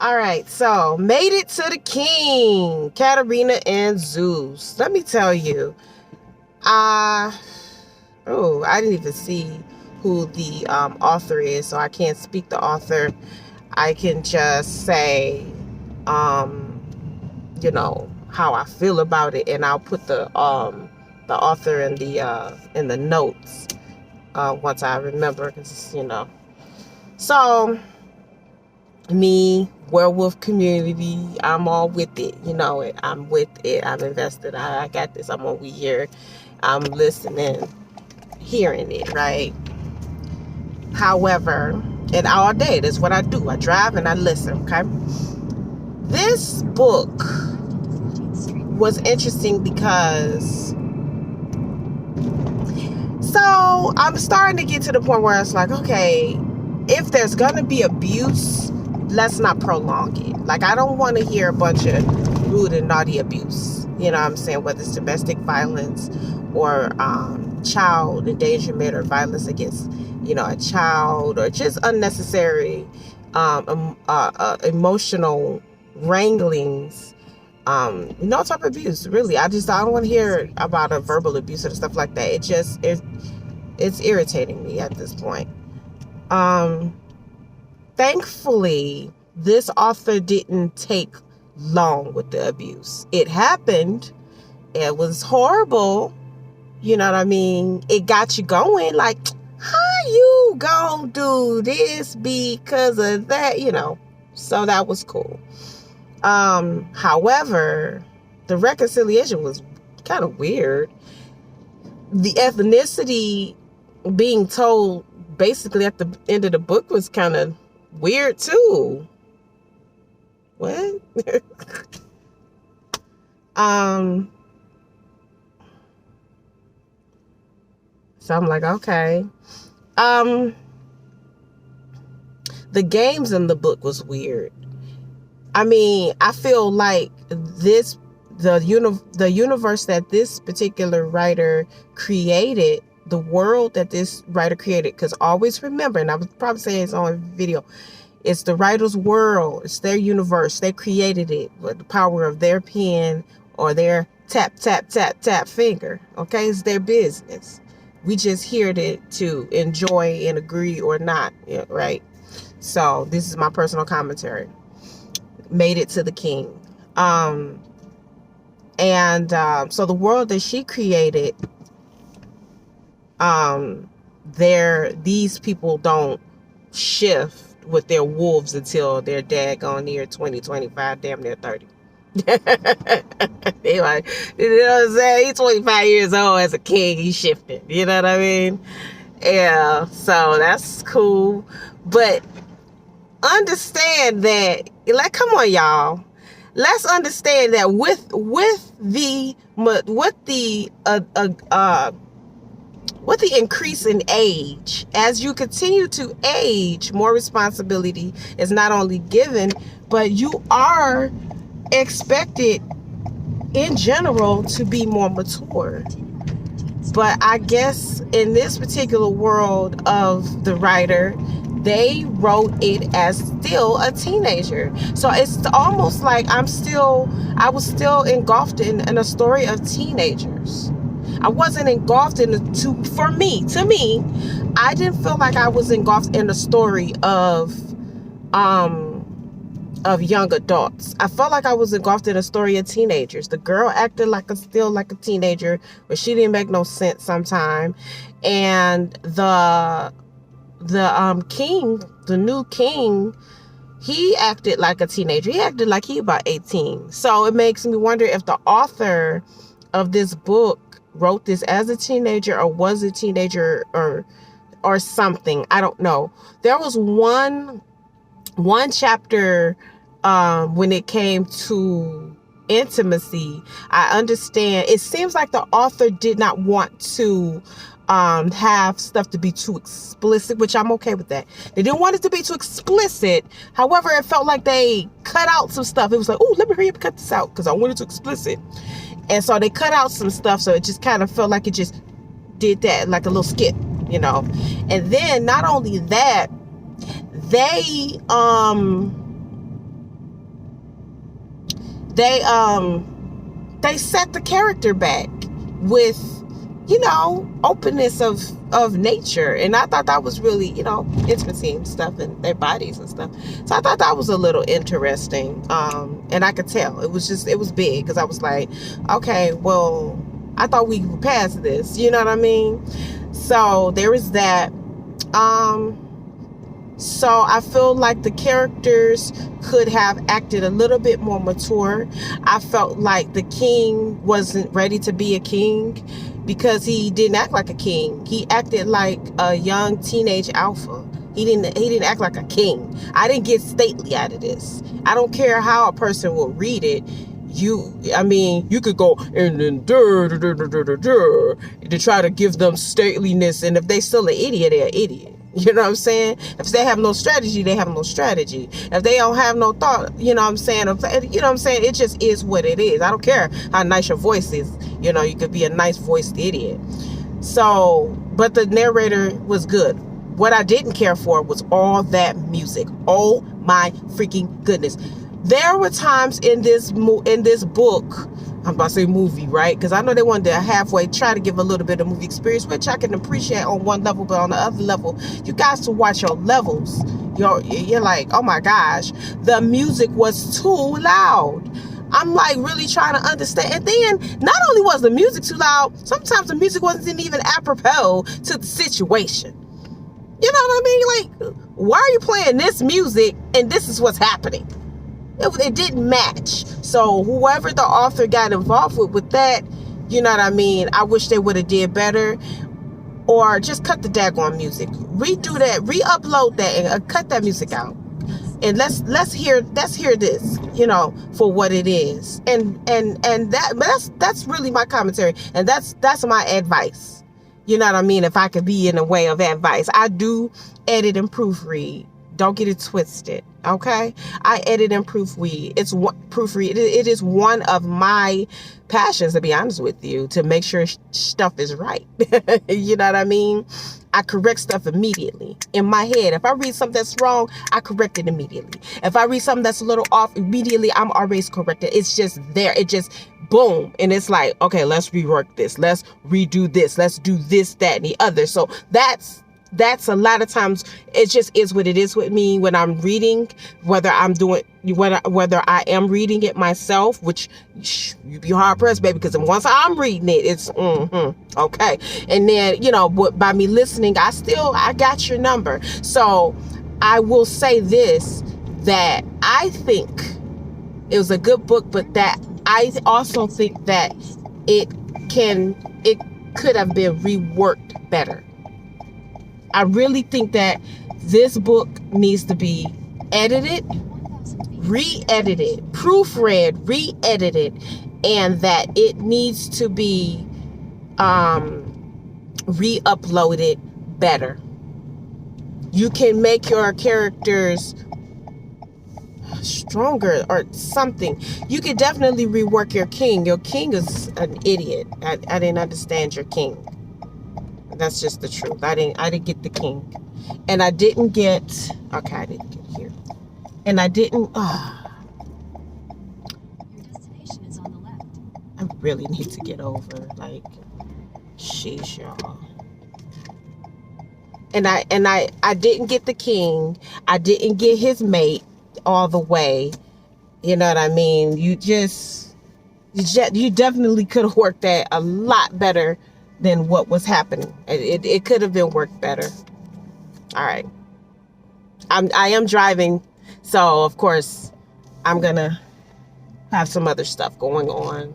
All right, so made it to the king, Katerina and Zeus. Let me tell you, I didn't even see who the author is, so I can't speak the author. I can just say, how I feel about it, and I'll put the author in the notes once I remember, because So, me, werewolf community, I'm all with it. You know it. I'm with it. I'm invested. I got this. I'm over here. I'm listening, hearing it, right? However, and all day, that's what I do. I drive and I listen, okay? This book was interesting because, so I'm starting to get to the point where it's like, okay, if there's gonna be abuse, let's not prolong it. Like, I don't want to hear a bunch of rude and naughty abuse. You know what I'm saying? Whether it's domestic violence or child endangerment or violence against, a child, or just unnecessary emotional wranglings. No type of abuse, really. I don't want to hear about a verbal abuse and stuff like that. It's irritating me at this point. Thankfully, this author didn't take long with the abuse. It happened. It was horrible. You know what I mean? It got you going, like, how you gonna do this because of that? So that was cool. However, the reconciliation was kind of weird. The ethnicity being told basically at the end of the book was kind of weird too. What? So I'm like, okay. The games in the book was weird. I mean, I feel like the universe that this particular writer created, the world that this writer created, because always remember, and I was probably saying it's on video, it's the writer's world, it's their universe, they created it with the power of their pen or their tap, tap, tap, tap finger, okay? It's their business. We just here to enjoy and agree or not, right? So this is my personal commentary. Made it to the king. So the world that she created, these people don't shift with their wolves until they're daggone near 20, 25, damn near 30. They like, you know what I'm saying? He's 25 years old as a king. He's shifting. You know what I mean? Yeah. So that's cool. But understand that, like, come on, y'all. Let's understand that with the increase in age, as you continue to age, more responsibility is not only given, but you are expected in general to be more mature. But I guess in this particular world of the writer, they wrote it as still a teenager. So it's almost like I was still engulfed in a story of teenagers. I wasn't engulfed to me, I didn't feel like I was engulfed in a story of young adults. I felt like I was engulfed in a story of teenagers. The girl acted still like a teenager, but she didn't make no sense sometime. And the king, the new king, he acted like a teenager. He acted like he about 18. So it makes me wonder if the author of this book wrote this as a teenager or was a teenager or something. I don't know. There was one chapter when it came to intimacy. I understand. It seems like the author did not want to have stuff to be too explicit, which I'm okay with that. They didn't want it to be too explicit. However, it felt like they cut out some stuff. It was like, oh, let me hurry up and cut this out because I want it too explicit. And so they cut out some stuff. So it just kind of felt like it just did that, like a little skip, And then not only that, they they set the character back with, you know, openness of nature. And I thought that was really, you know, intimacy and stuff and their bodies and stuff. So I thought that was a little interesting. And I could tell it was big, because I was like, okay, well, I thought we were past this, you know what I mean? So there is that. So I feel like the characters could have acted a little bit more mature. I felt like the king wasn't ready to be a king, because he didn't act like a king. He acted like a young teenage alpha. He didn't act like a king. I didn't get stately out of this. I don't care how a person will read it. You could go and then to try to give them stateliness, and if they still an idiot, they're an idiot. You know what I'm saying? If they have no strategy, they have no strategy. If they don't have no thought, you know what I'm saying? You know what I'm saying? It just is what it is. I don't care how nice your voice is. You know, you could be a nice voiced idiot. So, but the narrator was good. What I didn't care for was all that music. Oh my freaking goodness. There were times in this book, I'm about to say movie, right? Because I know they wanted to halfway try to give a little bit of movie experience, which I can appreciate on one level, but on the other level, you guys to watch your levels. You're like, oh my gosh, the music was too loud. I'm like really trying to understand. And then not only was the music too loud, sometimes the music wasn't even apropos to the situation. You know what I mean? Like, why are you playing this music and this is what's happening? It didn't match. So whoever the author got involved with that, you know what I mean? I wish they would have did better. Or just cut the daggone music. Redo that, re-upload that, and cut that music out. And let's hear this, you know, for what it is. And that's really my commentary. And that's my advice. You know what I mean? If I could be in a way of advice. I do edit and proofread. Don't get it twisted, okay? I edit and proofread. It is one of my passions, to be honest with you, to make sure stuff is right. You know what I mean? I correct stuff immediately in my head. If I read something that's wrong, I correct it immediately. If I read something that's a little off, immediately I'm always corrected. It's just there. It just boom. And it's like, okay, let's rework this. Let's redo this. Let's do this, that, and the other. So that's a lot of times, it just is what it is with me when I'm reading, whether I am reading it myself, which you be hard pressed, baby, because once I'm reading it, it's okay. And then, you know, by me listening, I got your number. So I will say this, that I think it was a good book, but that I also think that it could have been reworked better. I really think that this book needs to be edited, re-edited, proofread, re-edited, and that it needs to be re-uploaded better. You can make your characters stronger or something. You could definitely rework your king. Your king is an idiot. I didn't understand your king. That's just the truth. I didn't get the king. And I didn't get, okay, I didn't get here. And I didn't, your destination is on the left. I really need to get over, like, sheesh, y'all. And I didn't get the king. I didn't get his mate all the way. You know what I mean? You definitely could have worked that a lot better than what was happening. It could have been worked better. All right. I am driving, so of course I'm gonna have some other stuff going on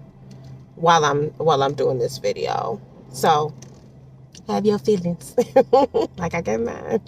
while I'm doing this video. So have your feelings like I got mine.